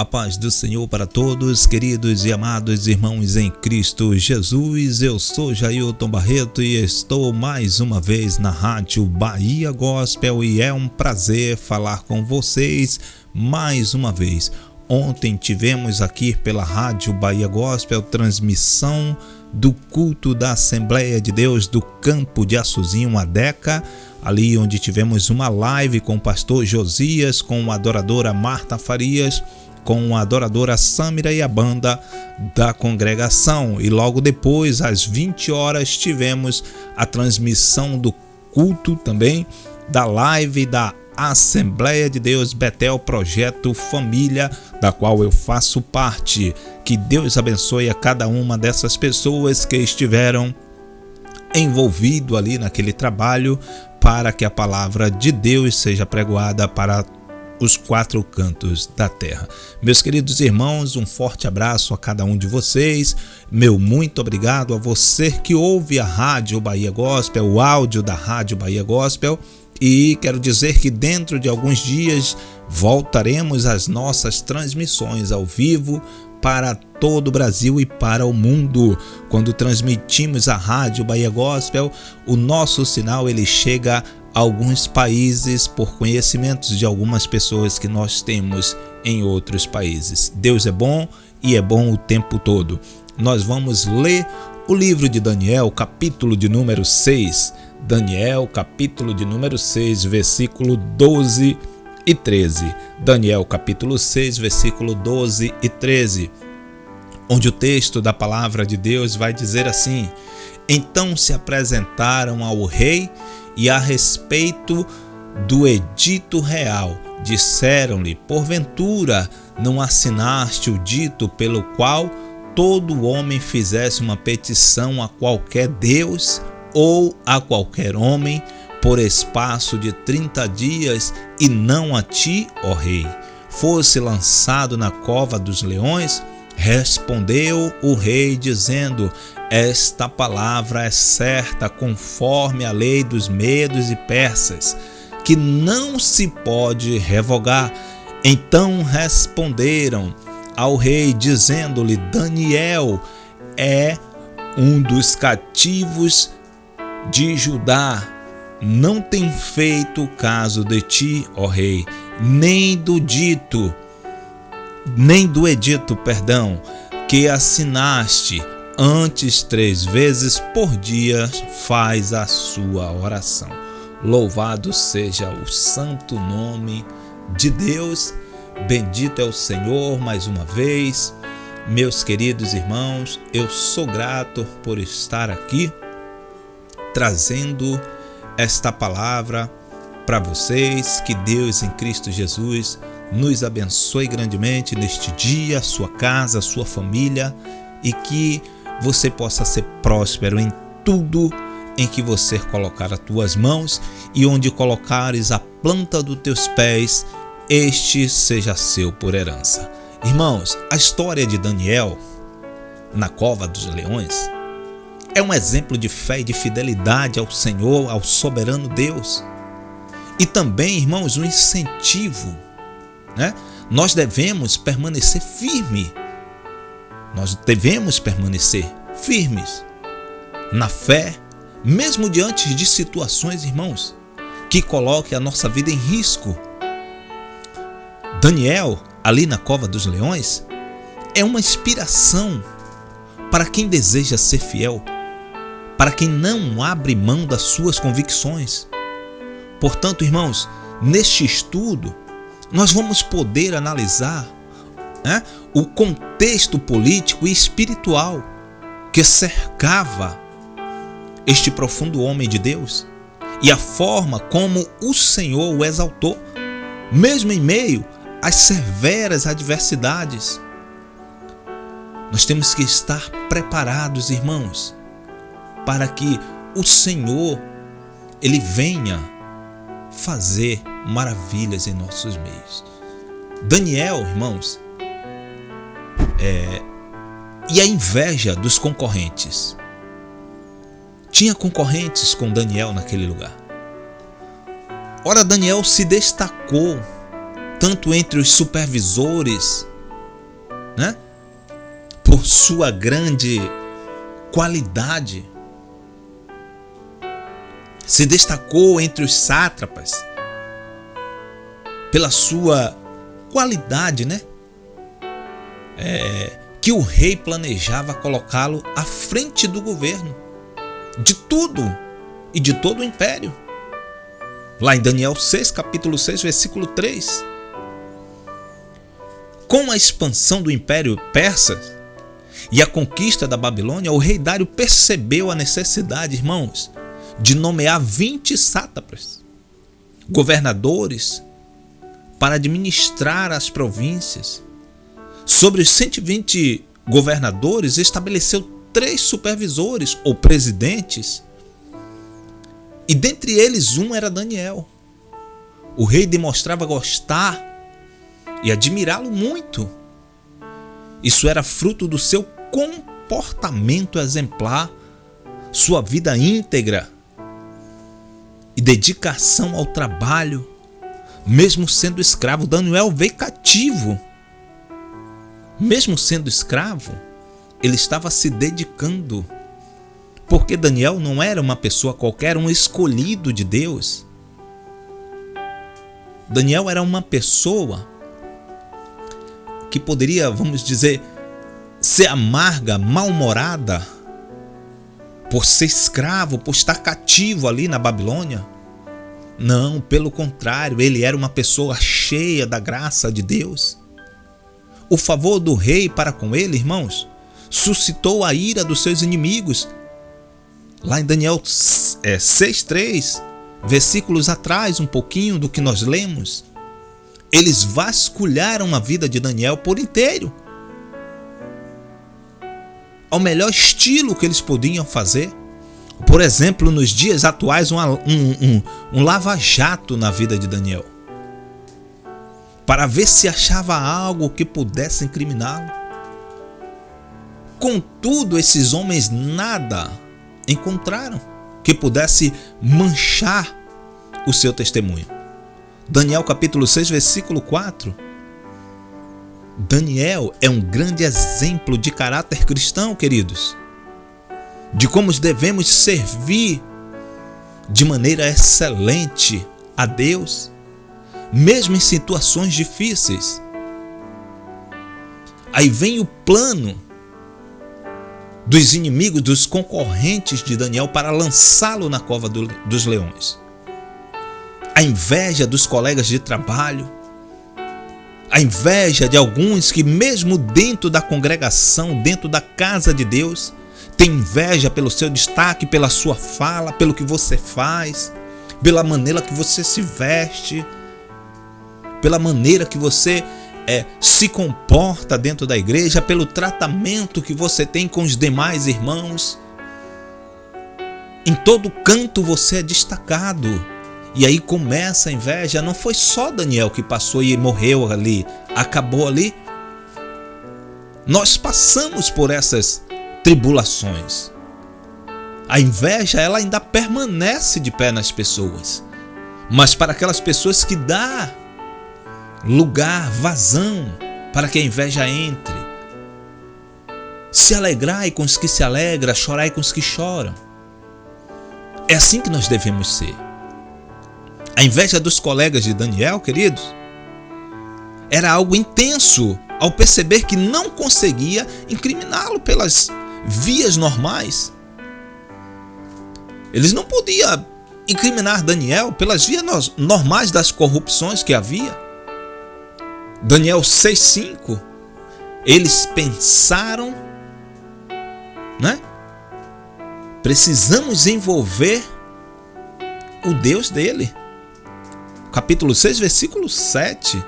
A paz do Senhor para todos, queridos e amados irmãos em Cristo Jesus. Eu sou Jailton Barreto e estou mais uma vez na Rádio Bahia Gospel e é um prazer falar com vocês mais uma vez. Ontem tivemos aqui pela Rádio Bahia Gospel transmissão do culto da Assembleia de Deus do Campo de Açuzinho, Adeca, ali onde tivemos uma live com o pastor Josias, com a adoradora Marta Farias, com a adoradora Samira e a banda da congregação. E logo depois, às 20 horas, tivemos a transmissão do culto também, da live da Assembleia de Deus Betel Projeto Família, da qual eu faço parte. Que Deus abençoe a cada uma dessas pessoas que estiveram envolvido ali naquele trabalho, para que a palavra de Deus seja pregoada para os quatro cantos da terra. Meus queridos irmãos, um forte abraço a cada um de vocês. Meu muito obrigado a você que ouve a Rádio Bahia Gospel, o áudio da Rádio Bahia Gospel. E quero dizer que dentro de alguns dias voltaremos às nossas transmissões ao vivo para todo o Brasil e para o mundo. Quando transmitimos a Rádio Bahia Gospel, o nosso sinal ele chega a alguns países por conhecimentos de algumas pessoas que nós temos em outros países. Deus é bom e é bom o tempo todo. Nós vamos ler o livro de Daniel, capítulo de número 6. Daniel, capítulo de número 6, versículo 12 e 13. Daniel, capítulo 6, versículo 12 e 13. Onde o texto da palavra de Deus vai dizer assim: Então se apresentaram ao rei e a respeito do edito real, disseram-lhe: Porventura não assinaste o dito pelo qual todo homem fizesse uma petição a qualquer Deus ou a qualquer homem por espaço de 30 dias, e não a ti, ó rei, fosse lançado na cova dos leões? Respondeu o rei, dizendo: Esta palavra é certa, conforme a lei dos medos e persas, que não se pode revogar. Então responderam ao rei, dizendo-lhe: Daniel é um dos cativos de Judá. Não tem feito caso de ti, ó rei, nem do edito, que assinaste. Antes 3 vezes por dia faz a sua oração. Louvado seja o santo nome de Deus. Bendito é o Senhor mais uma vez. Meus queridos irmãos, eu sou grato por estar aqui trazendo esta palavra para vocês. Que Deus em Cristo Jesus nos abençoe grandemente neste dia, a sua casa, a sua família, e que você possa ser próspero em tudo em que você colocar as tuas mãos, e onde colocares a planta dos teus pés, este seja seu por herança. Irmãos, a história de Daniel na cova dos leões é um exemplo de fé e de fidelidade ao Senhor, ao soberano Deus. E também, irmãos, um incentivo, né? Nós devemos permanecer firmes. Nós devemos permanecer firmes na fé, mesmo diante de situações, irmãos, que coloquem a nossa vida em risco. Daniel, ali na cova dos leões, é uma inspiração para quem deseja ser fiel, para quem não abre mão das suas convicções. Portanto, irmãos, neste estudo, nós vamos poder analisar o contexto político e espiritual que cercava este profundo homem de Deus e a forma como o Senhor o exaltou, mesmo em meio às severas adversidades. Nós temos que estar preparados, irmãos, para que o Senhor ele venha fazer maravilhas em nossos meios. Daniel, irmãos, e a inveja dos concorrentes. Tinha concorrentes com Daniel naquele lugar. Ora, Daniel se destacou tanto entre os supervisores né? Por sua grande qualidade. Se destacou entre os sátrapas pela sua qualidade, né? Que o rei planejava colocá-lo à frente do governo, de tudo e de todo o império. Lá em Daniel 6, capítulo 6, versículo 3. Com a expansão do Império Persa e a conquista da Babilônia, o rei Dário percebeu a necessidade, irmãos, de nomear 20 sátrapas, governadores, para administrar as províncias. Sobre os 120 governadores, estabeleceu 3 supervisores ou presidentes, e dentre eles um era Daniel. O rei demonstrava gostar e admirá-lo muito. Isso era fruto do seu comportamento exemplar, sua vida íntegra e dedicação ao trabalho, mesmo sendo escravo. Daniel veio cativo. Mesmo sendo escravo, ele estava se dedicando, porque Daniel não era uma pessoa qualquer, um escolhido de Deus. Daniel era uma pessoa que poderia, vamos dizer, ser amarga, mal-humorada, por ser escravo, por estar cativo ali na Babilônia. Não, pelo contrário, ele era uma pessoa cheia da graça de Deus. O favor do rei para com ele, irmãos, suscitou a ira dos seus inimigos. Lá em Daniel 6:3, versículos atrás, um pouquinho do que nós lemos, eles vasculharam a vida de Daniel por inteiro, ao melhor estilo que eles podiam fazer. Por exemplo, nos dias atuais, um lava-jato na vida de Daniel, para ver se achava algo que pudesse incriminá-lo. Contudo, esses homens nada encontraram que pudesse manchar o seu testemunho. Daniel capítulo 6, versículo 4. Daniel é um grande exemplo de caráter cristão, queridos, de como devemos servir de maneira excelente a Deus, mesmo em situações difíceis. Aí vem o plano dos inimigos, dos concorrentes de Daniel para lançá-lo na cova dos leões. A inveja dos colegas de trabalho, a inveja de alguns que mesmo dentro da congregação, dentro da casa de Deus, tem inveja pelo seu destaque, pela sua fala, pelo que você faz, pela maneira que você se veste, pela maneira que você se comporta dentro da igreja, pelo tratamento que você tem com os demais irmãos. Em todo canto você é destacado. E aí começa a inveja. Não foi só Daniel que passou e morreu ali, acabou ali. Nós passamos por essas tribulações. A inveja, ela ainda permanece de pé nas pessoas, mas para aquelas pessoas que dá lugar, vazão, para que a inveja entre. Se alegrai com os que se alegram, chorai com os que choram. É assim que nós devemos ser. A inveja dos colegas de Daniel, queridos, era algo intenso ao perceber que não conseguia incriminá-lo pelas vias normais. Eles não podiam incriminar Daniel pelas vias normais das corrupções que havia. Daniel 6:5, eles pensaram, né? Precisamos envolver o Deus dele. Capítulo 6, versículo 7.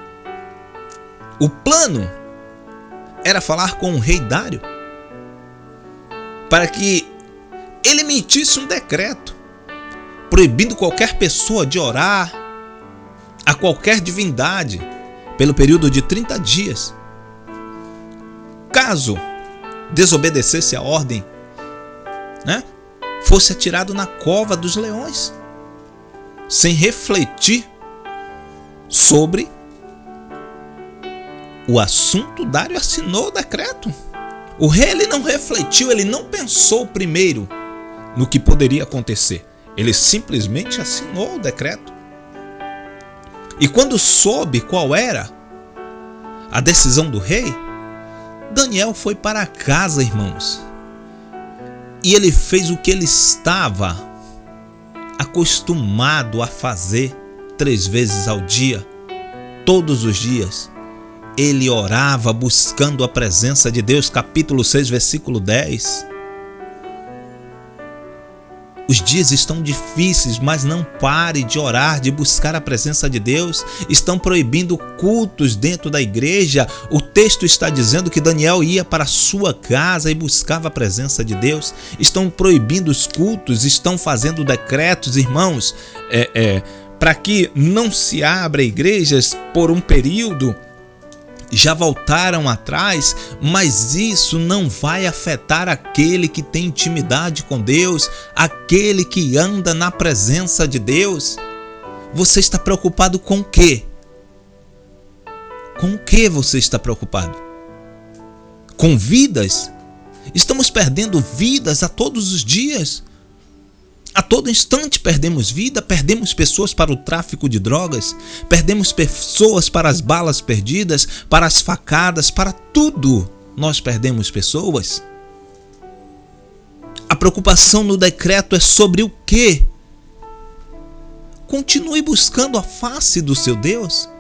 O plano era falar com o rei Dário para que ele emitisse um decreto proibindo qualquer pessoa de orar a qualquer divindade pelo período de 30 dias. Caso desobedecesse a ordem, né, fosse atirado na cova dos leões, sem refletir sobre o assunto, Dário assinou o decreto. O rei ele não refletiu, ele não pensou primeiro no que poderia acontecer. Ele simplesmente assinou o decreto. E quando soube qual era a decisão do rei, Daniel foi para casa, irmãos. E ele fez o que ele estava acostumado a fazer 3 vezes ao dia, todos os dias. Ele orava buscando a presença de Deus, capítulo 6, versículo 10. Os dias estão difíceis, mas não pare de orar, de buscar a presença de Deus. Estão proibindo cultos dentro da igreja. O texto está dizendo que Daniel ia para a sua casa e buscava a presença de Deus. Estão proibindo os cultos, estão fazendo decretos, irmãos, para que não se abra igrejas por um período. Já voltaram atrás, mas isso não vai afetar aquele que tem intimidade com Deus, aquele que anda na presença de Deus. Você está preocupado com o quê? Com o que você está preocupado? Com vidas? Estamos perdendo vidas a todos os dias. A todo instante perdemos vida, perdemos pessoas para o tráfico de drogas, perdemos pessoas para as balas perdidas, para as facadas, para tudo. Nós perdemos pessoas. A preocupação no decreto é sobre o quê? Continue buscando a face do seu Deus.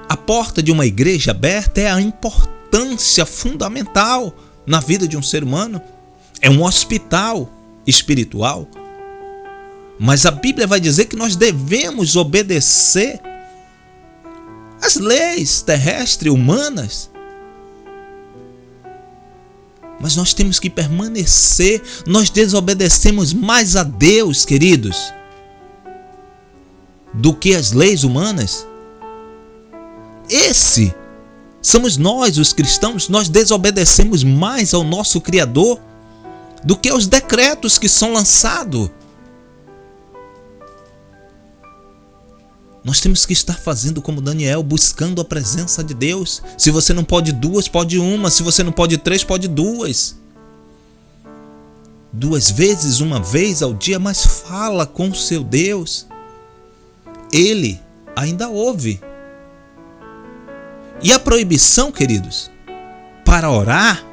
A porta de uma igreja aberta é a importância fundamental na vida de um ser humano. É um hospital espiritual, mas a Bíblia vai dizer que nós devemos obedecer às leis terrestres, humanas, mas nós temos que permanecer. Nós desobedecemos mais a Deus, queridos, do que as leis humanas. Esse somos nós, os cristãos. Nós desobedecemos mais ao nosso Criador do que os decretos que são lançados. Nós temos que estar fazendo como Daniel, buscando a presença de Deus. Se você não pode 2, pode 1. Se você não pode 3, pode 2. 2 vezes, 1 vez ao dia, mas fala com o seu Deus. Ele ainda ouve. E a proibição, queridos, para orar,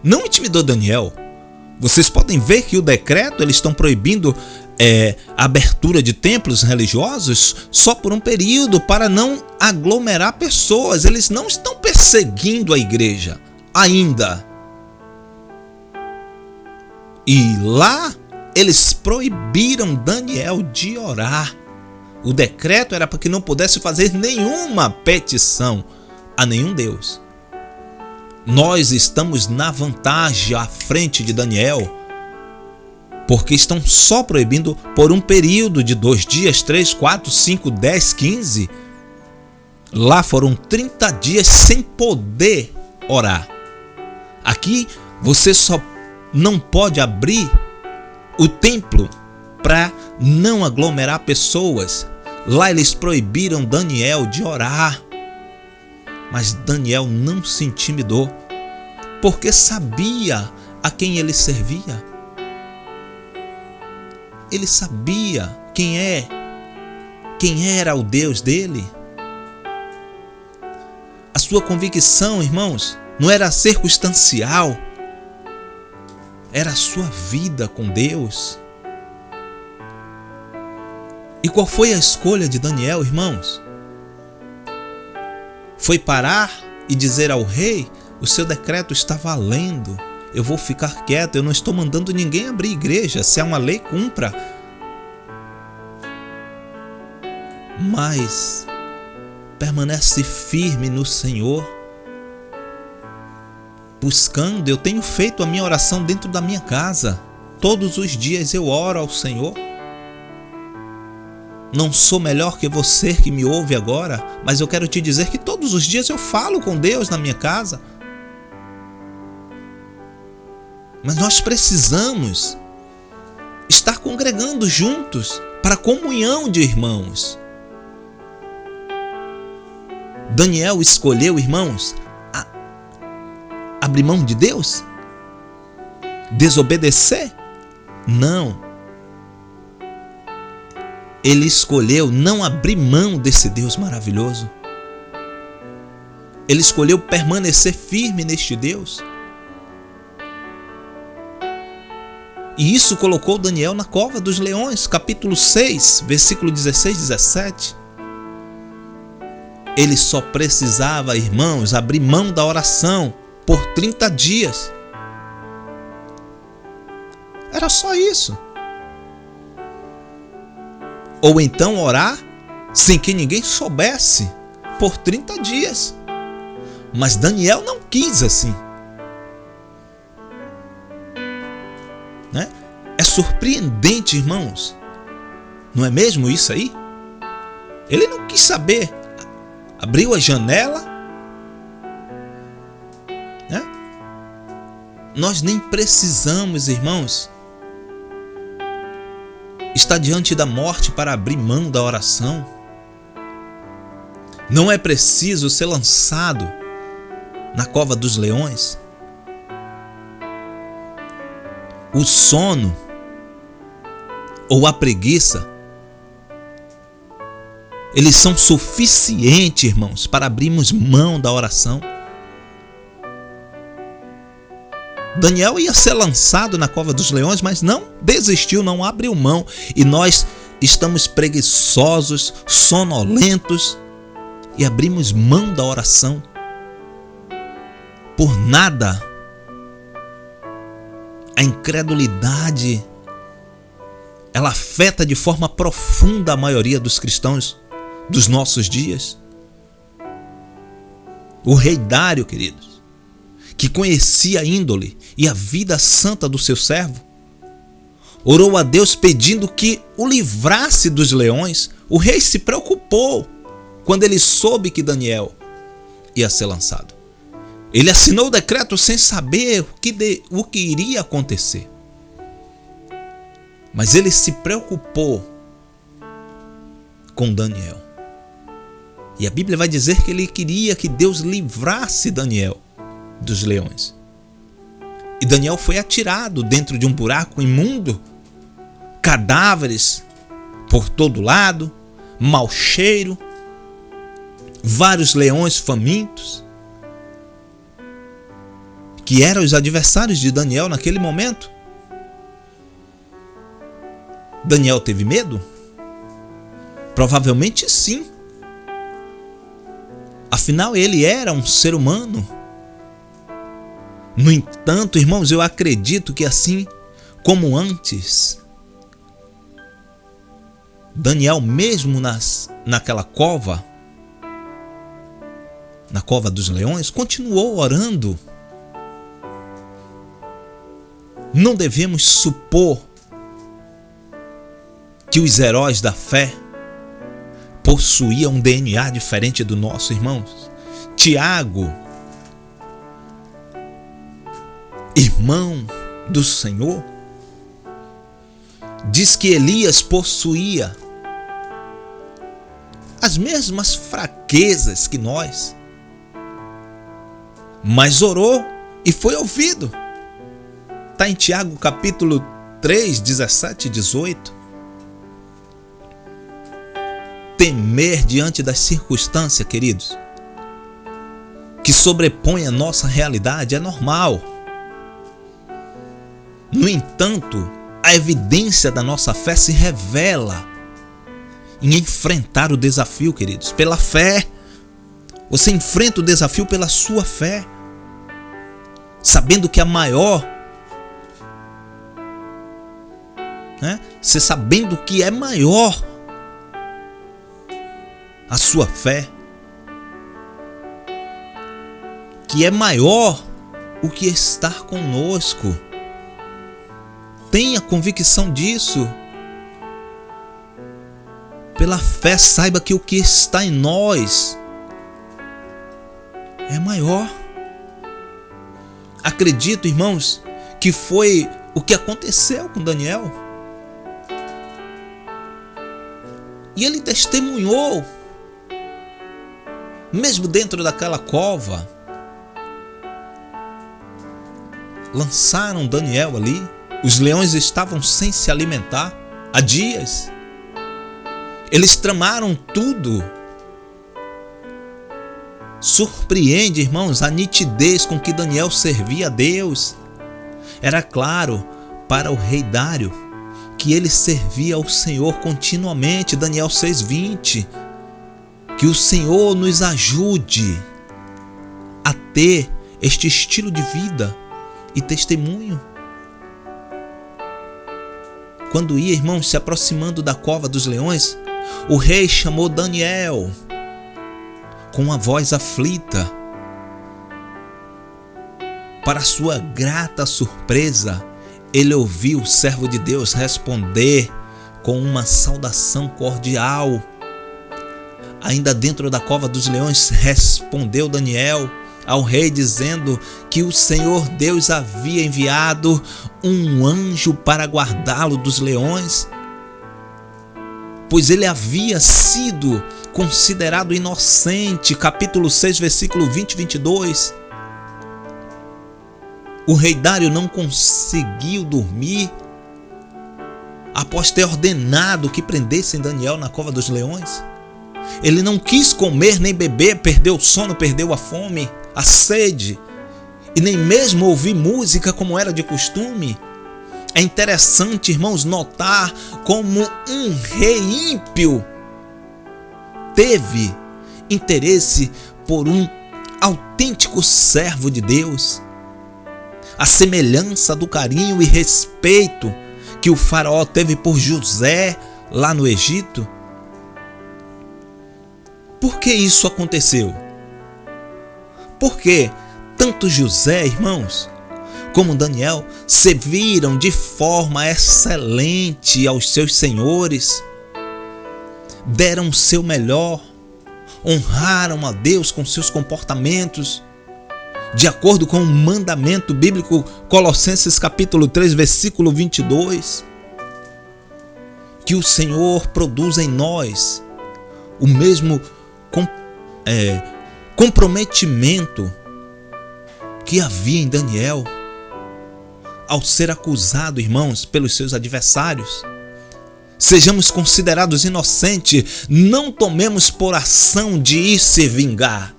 não intimidou Daniel. Vocês podem ver que o decreto, eles estão proibindo a abertura de templos religiosos só por um período, para não aglomerar pessoas. Eles não estão perseguindo a igreja ainda. E lá eles proibiram Daniel de orar. O decreto era para que não pudesse fazer nenhuma petição a nenhum Deus. Nós estamos na vantagem à frente de Daniel, porque estão só proibindo por um período de 2 dias, 3, 4, 5, 10, 15. Lá foram 30 dias sem poder orar. Aqui você só não pode abrir o templo para não aglomerar pessoas. Lá eles proibiram Daniel de orar. Mas Daniel não se intimidou, porque sabia a quem ele servia. Ele sabia quem era o Deus dele. A sua convicção, irmãos, não era circunstancial, era a sua vida com Deus. E qual foi a escolha de Daniel, irmãos? Foi parar e dizer ao rei: o seu decreto está valendo, eu vou ficar quieto, eu não estou mandando ninguém abrir igreja, se é uma lei, cumpra. Mas permanece firme no Senhor, buscando. Eu tenho feito a minha oração dentro da minha casa, todos os dias eu oro ao Senhor. Não sou melhor que você que me ouve agora, mas eu quero te dizer que todos os dias eu falo com Deus na minha casa. Mas nós precisamos estar congregando juntos para a comunhão de irmãos. Daniel escolheu, irmãos, abrir mão de Deus? Desobedecer? Não. Ele escolheu não abrir mão desse Deus maravilhoso. Ele escolheu permanecer firme neste Deus. E isso colocou Daniel na cova dos leões, capítulo 6, versículo 16 e 17. Ele só precisava, irmãos, abrir mão da oração por 30 dias. Era só isso. Ou então orar sem que ninguém soubesse por 30 dias. Mas Daniel não quis assim. Né? É surpreendente, irmãos. Não é mesmo isso aí? Ele não quis saber. Abriu a janela. Né? Nós nem precisamos, irmãos, estar diante da morte para abrir mão da oração. Não é preciso ser lançado na cova dos leões. O sono ou a preguiça, eles são suficientes, irmãos, para abrirmos mão da oração. Daniel ia ser lançado na cova dos leões, mas não desistiu, não abriu mão. E nós estamos preguiçosos, sonolentos e abrimos mão da oração por nada. A incredulidade, ela afeta de forma profunda a maioria dos cristãos dos nossos dias. O rei Dário, queridos, que conhecia a índole e a vida santa do seu servo, orou a Deus pedindo que o livrasse dos leões. O rei se preocupou quando ele soube que Daniel ia ser lançado. Ele assinou o decreto sem saber o que iria acontecer. Mas ele se preocupou com Daniel. E a Bíblia vai dizer que ele queria que Deus livrasse Daniel dos leões. E Daniel foi atirado dentro de um buraco imundo, cadáveres por todo lado, mau cheiro, vários leões famintos, que eram os adversários de Daniel naquele momento. Daniel teve medo? Provavelmente sim. Afinal, ele era um ser humano. No entanto, irmãos, eu acredito que assim como antes, Daniel, mesmo naquela cova, na cova dos leões, continuou orando. Não devemos supor que os heróis da fé possuíam um DNA diferente do nosso, irmãos. Tiago, irmão do Senhor, diz que Elias possuía as mesmas fraquezas que nós, mas orou e foi ouvido. Está em Tiago capítulo 3, 17 e 18. Temer diante das circunstâncias, queridos, que sobrepõe a nossa realidade é normal. No entanto, a evidência da nossa fé se revela em enfrentar o desafio, queridos, pela fé. Você enfrenta o desafio pela sua fé, sabendo que a maior, você sabendo que é maior a sua fé, que é maior o que está conosco. Tenha convicção disso. Pela fé, saiba que o que está em nós é maior. Acredito, irmãos, que foi o que aconteceu com Daniel. E ele testemunhou Mesmo dentro daquela cova, lançaram Daniel ali. Os leões estavam sem se alimentar há dias. Eles tramaram tudo. Surpreende, irmãos, a nitidez com que Daniel servia a Deus. Era claro para o rei Dário que ele servia ao Senhor continuamente. Daniel 6:20. Que o Senhor nos ajude a ter este estilo de vida e testemunho. Quando ia, irmãos, se aproximando da cova dos leões, o rei chamou Daniel com uma voz aflita. Para sua grata surpresa, ele ouviu o servo de Deus responder com uma saudação cordial. Ainda dentro da cova dos leões, respondeu Daniel ao rei dizendo que o Senhor Deus havia enviado um anjo para guardá-lo dos leões, pois ele havia sido considerado inocente. Capítulo 6, versículo 20 e 22. O rei Dário não conseguiu dormir após ter ordenado que prendessem Daniel na cova dos leões. Ele não quis comer nem beber, perdeu o sono, perdeu a fome, a sede, e nem mesmo ouvir música como era de costume. É interessante, irmãos, notar como um rei ímpio teve interesse por um autêntico servo de Deus. A semelhança do carinho e respeito que o faraó teve por José lá no Egito. Por que isso aconteceu? Porque tanto José, irmãos, como Daniel serviram de forma excelente aos seus senhores, deram o seu melhor, honraram a Deus com seus comportamentos, de acordo com o mandamento bíblico Colossenses capítulo 3, versículo 22, que o Senhor produz em nós o mesmo comprometimento que havia em Daniel ao ser acusado, irmãos, pelos seus adversários. Sejamos considerados inocentes, não tomemos por ação de ir se vingar,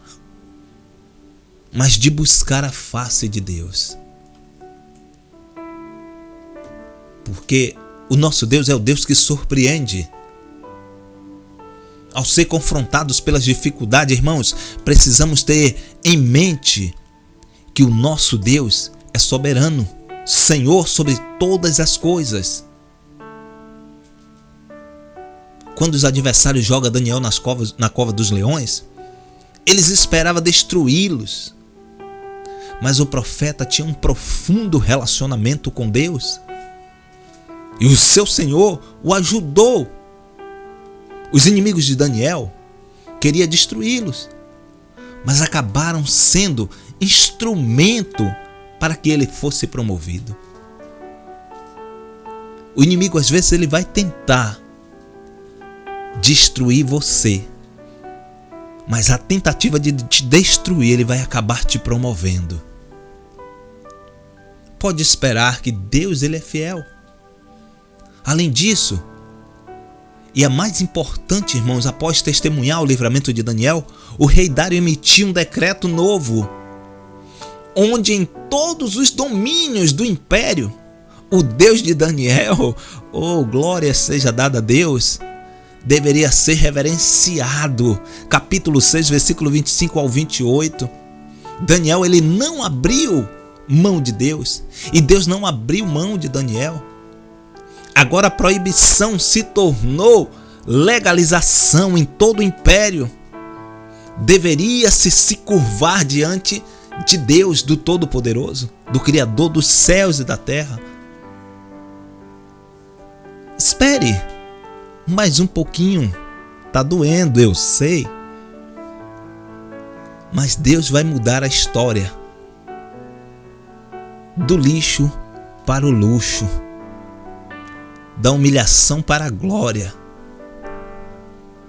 mas de buscar a face de Deus. Porque o nosso Deus é o Deus que surpreende. Ao ser confrontados pelas dificuldades, irmãos, precisamos ter em mente que o nosso Deus é soberano, Senhor sobre todas as coisas. Quando os adversários jogam Daniel na cova dos leões, eles esperavam destruí-los. Mas o profeta tinha um profundo relacionamento com Deus. E o seu Senhor o ajudou. Os inimigos de Daniel queriam destruí-los, mas acabaram sendo instrumento para que ele fosse promovido. O inimigo às vezes ele vai tentar destruir você, mas a tentativa de te destruir ele vai acabar te promovendo. Pode esperar que Deus ele é fiel. Além disso, e a mais importante, irmãos, após testemunhar o livramento de Daniel, o rei Dário emitiu um decreto novo, onde em todos os domínios do império, o Deus de Daniel, glória seja dada a Deus, deveria ser reverenciado. Capítulo 6, versículo 25 ao 28. Daniel, ele não abriu mão de Deus, e Deus não abriu mão de Daniel. Agora a proibição se tornou legalização em todo o império. Deveria-se se curvar diante de Deus, do Todo-Poderoso, do Criador dos céus e da terra. Espere mais um pouquinho. Tá doendo, eu sei. Mas Deus vai mudar a história. Do lixo para o luxo. Da humilhação para a glória.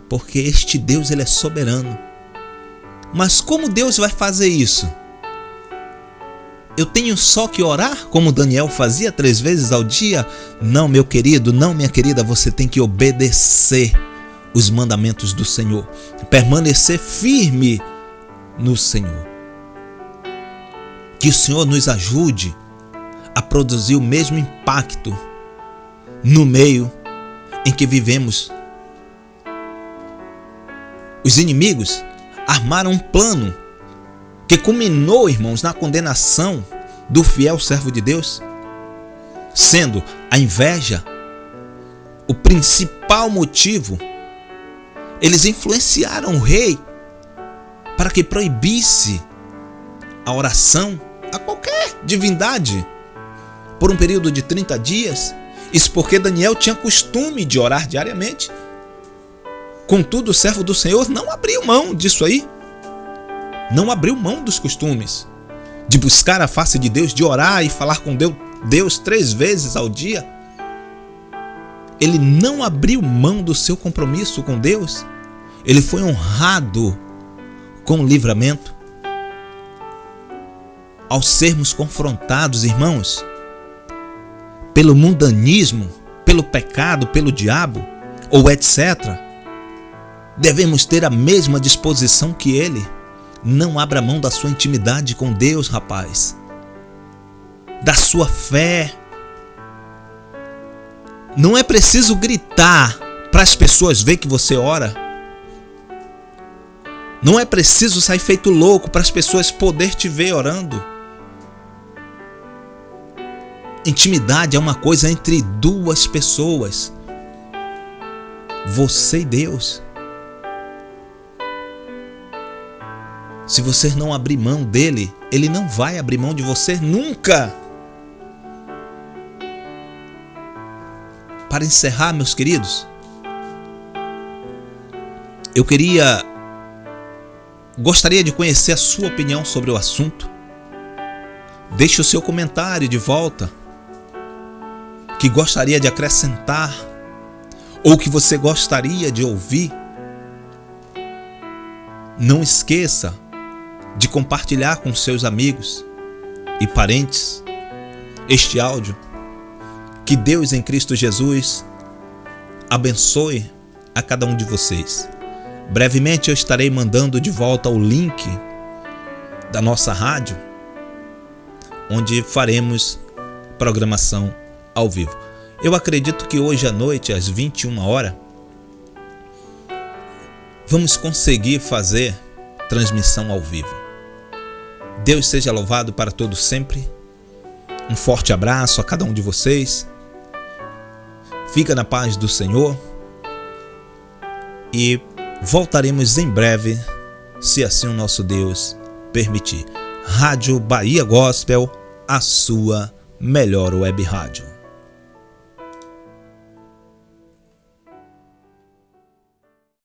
Porque este Deus ele é soberano. Mas como Deus vai fazer isso? Eu tenho só que orar como Daniel fazia 3 vezes ao dia? Não, meu querido, não, minha querida, você tem que obedecer os mandamentos do Senhor, permanecer firme no Senhor. Que o Senhor nos ajude a produzir o mesmo impacto no meio em que vivemos. Os inimigos armaram um plano que culminou, irmãos, na condenação do fiel servo de Deus, sendo a inveja o principal motivo. Eles influenciaram o rei para que proibisse a oração a qualquer divindade por um período de 30 dias. Isso porque Daniel tinha costume de orar diariamente. Contudo, o servo do Senhor não abriu mão disso aí. Não abriu mão dos costumes de buscar a face de Deus, de orar e falar com Deus 3 vezes ao dia. Ele não abriu mão do seu compromisso com Deus. Ele foi honrado com o livramento. Ao sermos confrontados, irmãos, pelo mundanismo, pelo pecado, pelo diabo, ou etc., devemos ter a mesma disposição que ele. Não abra mão da sua intimidade com Deus, rapaz. Da sua fé. Não é preciso gritar para as pessoas verem que você ora. Não é preciso sair feito louco para as pessoas poderem te ver orando. Intimidade é uma coisa entre 2 pessoas. Você e Deus. Se você não abrir mão dele, ele não vai abrir mão de você nunca. Para encerrar, meus queridos, gostaria de conhecer a sua opinião sobre o assunto. Deixe o seu comentário de volta, que gostaria de acrescentar, ou que você gostaria de ouvir. Não esqueça de compartilhar com seus amigos e parentes este áudio. Que Deus em Cristo Jesus abençoe a cada um de vocês. Brevemente eu estarei mandando de volta o link da nossa rádio, onde faremos programação ao vivo. Eu acredito que hoje à noite, às 21h, vamos conseguir fazer transmissão ao vivo. Deus seja louvado para todos sempre. Um forte abraço a cada um de vocês. Fica na paz do Senhor. E voltaremos em breve, se assim o nosso Deus permitir. Rádio Bahia Gospel, a sua melhor web rádio.